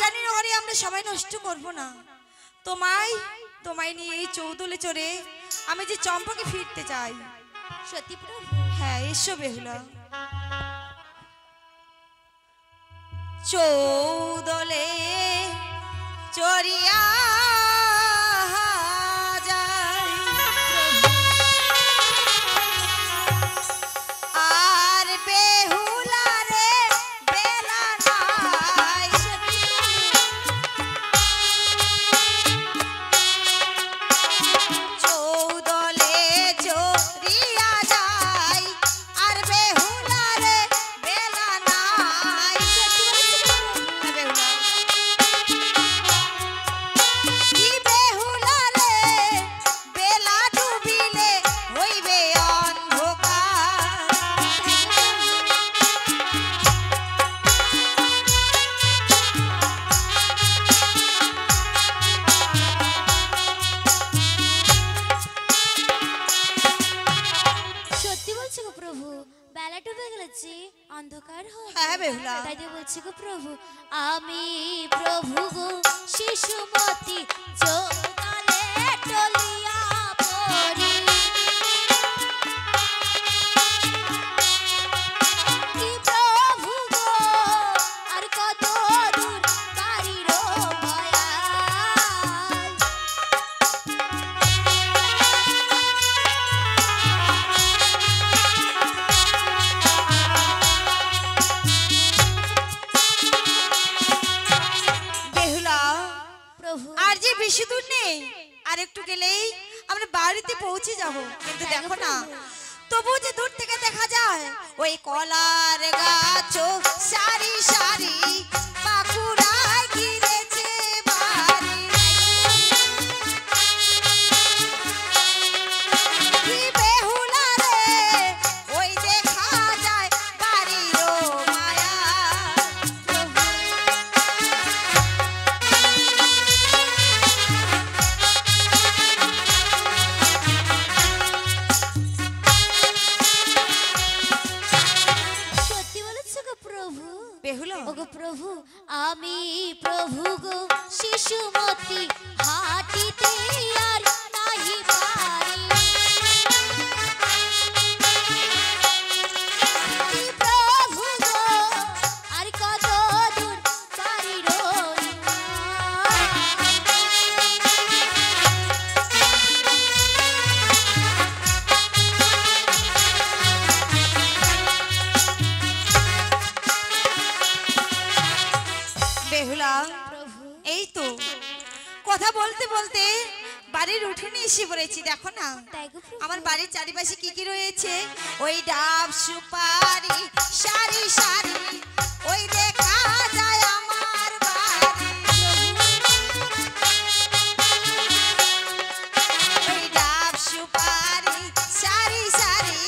রানী নগরে আমরা সবাই নষ্ট করব না। তোমায় নিয়ে এই চৌদলে চড়ে আমি যে চম্পাকে ফিরতে চাই। সত্যি প্রভু? হ্যাঁ, এসো বেহুলা। চৌদলে চড়িয়া অন্ধকার হয়। হ্যাঁ বেহুলা, তাই তো বলছি গো প্রভু, আমি প্রভু গো শিশুমতি চৌদলে টলিয়া পড়ি। কি প্রভু গো আর কত দূর বাড়ির মায়া। আর যে বেশি দূর নেই, আর একটু গেলেই আমরা বাড়িতে পৌঁছে যাব। কিন্তু দেখো না, তবু যে দূর থেকে দেখা যায় ওই কলার গাছ সারি সারি পাকুড়ায় ঘিরেছে বাড়ি। কি বেহুলা রে, ওই দেখা যায় বাড়ির মায়া। বেহুলা, ওগো প্রভু, আমি প্রভু গো শিশুমতি হাঁটিতে আর নাহি পারি। কি প্রভু গো আর কত দূর বাড়ির বেহুলা। এই তো কথা বলতে বলতে বাড়ির উঠোনে এসে পড়েছি। দেখো না আমার বাড়ির চারিপাশে কি কি রয়েছে, ওই ডাব সুপারি সারি সারি, ওই দেখা যায় আমার বাড়ি। ওই ডাব সুপারি সারি সারি,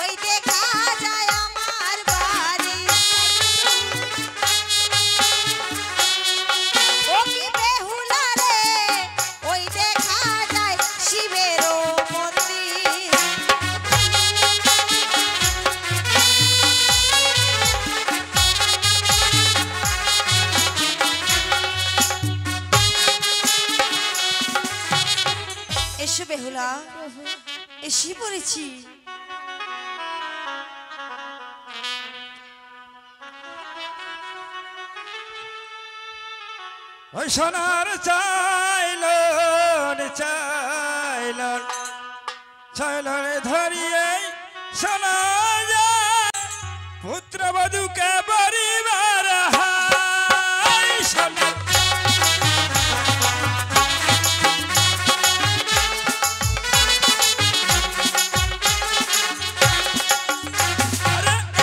ওই দেখা যায় আমার বাড়ি। ও কি বেহুলা রে, ওই দেখা যায় শিবের মন্দির। এসো বেহুলা, এসে পড়েছি। ওই সোনার চাইলন চাইলন চাইলন ধরিয়ে সোনা যায় পুত্রবধূকে পরিবার হাই। সোনা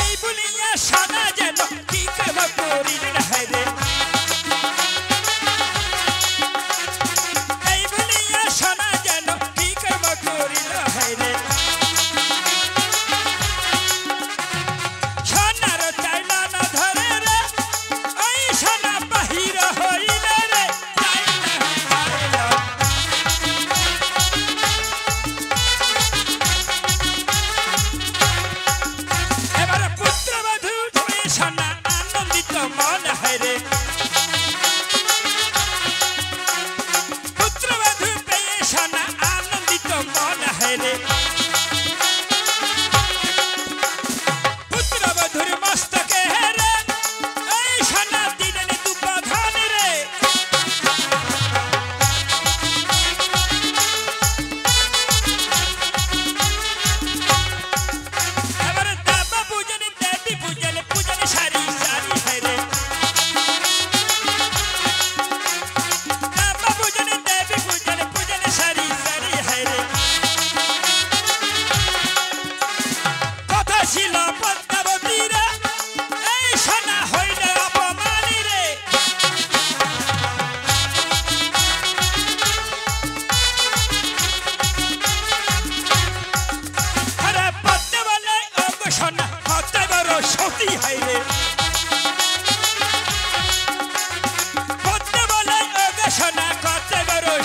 এই বলিয়া সোনা যেন কি কেব করিলেন হায়রে। সোনার চাইলা না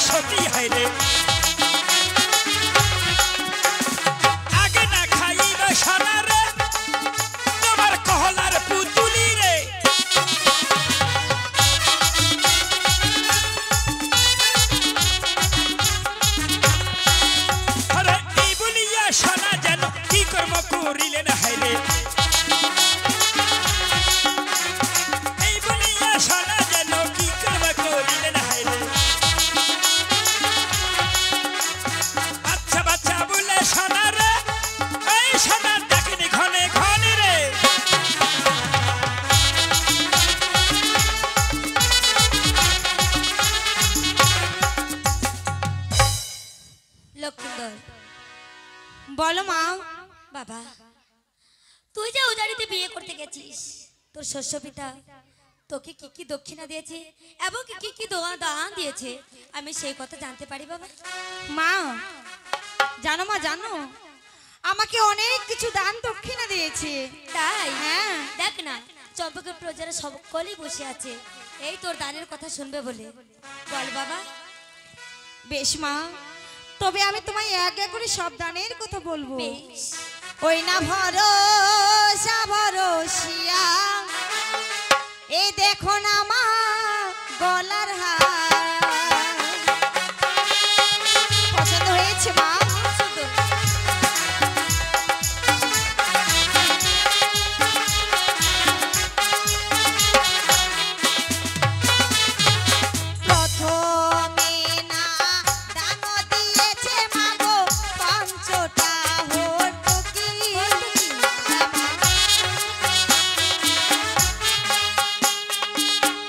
সতী হাইরে আগে না খাইব সোনা রে তোমার কহলার পুতুলি রে আরে এই বলিয়া সোনা যেন কি কর্ম করিলেন হাইরে এই বলিয়া সোনা যেন কি কর্ম করিলেন হাইরে বাচ্চা বাচ্চা বলে সোনা রে এই সোনার ডাকিনি ঘনে ঘনে রে লক্ষিন্দর বলো মা। বাবা, তুই যে উজাড়িতে বিয়ে করতে গেছিস, তোর শস্য পিতা তোকে কি কি দক্ষিণা দিয়েছে এবং কি কি দান দিয়েছে, আমি সেই কথা জানতে পারি বাবা? মা জানো মা, জানো আমাকে অনেক কিছু দান দক্ষিণা দিয়েছে। তাই? হ্যাঁ। দেখ না, চম্পকের প্রজারা সকলেই বসে আছে এই তোর দানের কথা শুনবে বলে। বল বাবা। বেশ মা, তবে আমি তোমায় এক এক করে সব দানের কথা বলবো। বেশ। ওই না ভরসা ভরসিয়া এই দেখো না মা গলার হার, পছন্দ হয়েছে মা? সুন্দর। প্রথমে না দান দিয়েছে মা গো পঞ্চটা হটকি,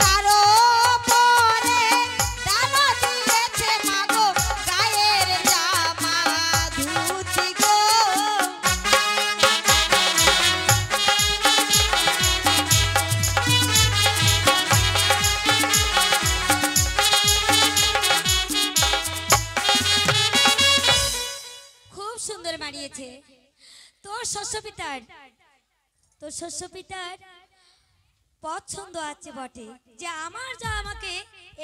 তারও পরে দান দিয়েছে মা গো গায়ের জামা ধুতি গো। খুব সুন্দর মানিয়েছে তোর শস্য পিতার। তোর শস্য পিতার পছন্দ আছে বটে যে আমার যা আমাকে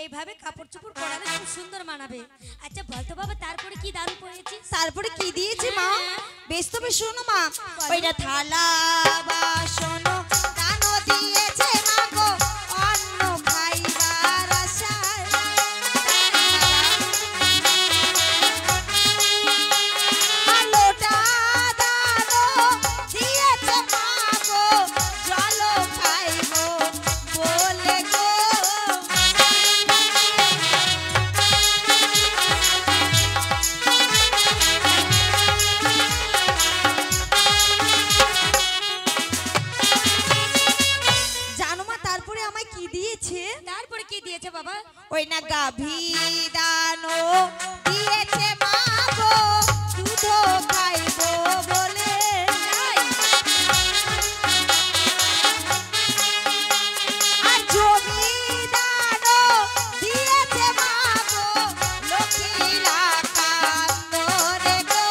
এইভাবে কাপড় চোপড় পরালে খুব সুন্দর মানাবে। আচ্ছা বলতো বাবা, তারপরে কি দারু পড়েছিস? তারপরে কি দিয়েছে মা? বেশ তবে শোনো মা, ওইটা থালা বাসন দান দিয়েছে মা গো অন্ন খাইবার আশায়, আর লোটা দান দিয়েছে মা গো জল খাইব বলে গো। জানো মা তারপরে আমায় কি দিয়েছে? তারপরে কি দিয়েছে বাবা? ওই না গাভী দানো দিয়েছে মা গো দুধ খাইব বলে, আর জমি দানো দিয়েছে মা গো লক্ষ্মীরা কান্দরে গো।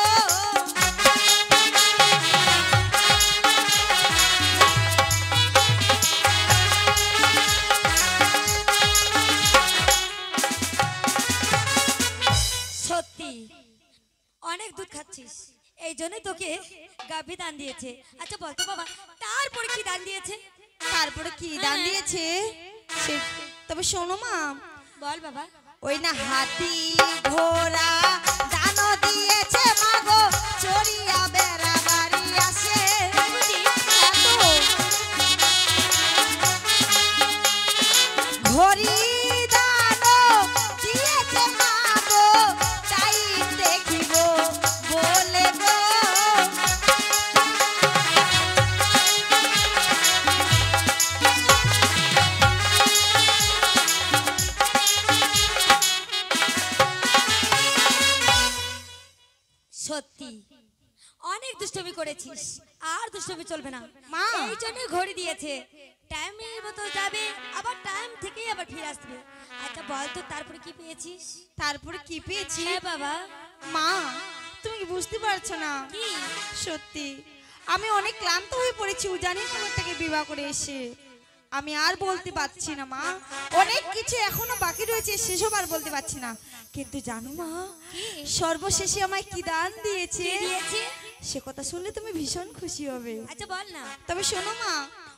সত্যি অনেক দুধ খাচ্ছিস, এই জন্যই তোকে গাভী দান দিয়েছে। আচ্ছা বলতো বাবা, তারপরে কি দান দিয়েছে? তারপরে কি দান দিয়েছে তবে শোনো মা, বল বাবা। ওই না হাতি ঘোড়া দান দিয়েছে মা গো চড়িয়া বেড়া বাড়ি আসে, ঘড়ি দান দিয়েছে মা গো তাই দেখিব বলে গো। সত্যি অনেক দুষ্টমি করেছিস, আর দুষ্টমি চলবে না মা। এই জন্য ঘড়ি দিয়েছে, টাইমের মতো যাবে আবার টাইম থেকেই আবার ফিরে আসবে। আচ্ছা বল তো তারপরে কি পেয়েছিস? তারপরে কি পেয়েছি? হ্যাঁ বাবা। মা তুমি কি বুঝতে পারছো না? কি? সত্যি আমি অনেক ক্লান্ত হয়ে পড়েছি উজানি খবর থেকে বিবাহ করে এসে। আমি আর বলতে পারছি না মা, অনেক কিছু এখনো বাকি রয়েছে, সেসব আর বলতে পারছি না। কিন্তু জানো মা, সর্বশেষে আমায় কি দান দিয়েছে, সে কথা শুনলে তুমি ভীষণ খুশি হবে। আচ্ছা বল না। তবে শোনো মা,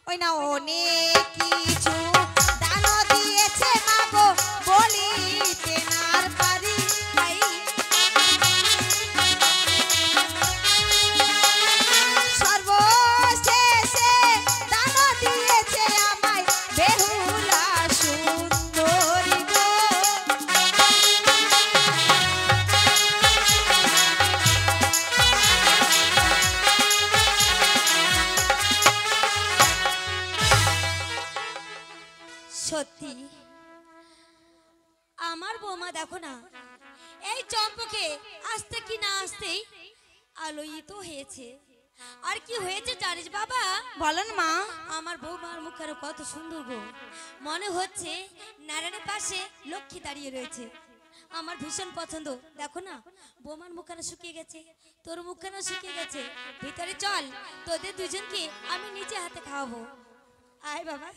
ওই না অনেক কিছু দান দিয়েছে মা গো, বলিতে না আর পারি। সর্বশেষে দান দিয়েছে আমায় বেহুলা সুন্দরী গো। সত্যি আমার বৌমা দেখো না, এই চম্পকে আসতে কি না আসতেই আলোয়িত হয়েছে। আর কি হয়েছে জানিস বাবা? বলেন মা। আমার বৌমার মুখের কত সুন্দর গো, মনে হচ্ছে নারায়ণের পাশে লক্ষ্মী দাঁড়িয়ে রয়েছে। আমার ভীষণ পছন্দ। দেখো না বৌমার মুখখানা শুকিয়ে গেছে, তোর মুখখানা শুকিয়ে গেছে। ভিতরে চল, তোদের দুজনকে আমি নিজে হাতে খাওয়াবো। আয় বাবা।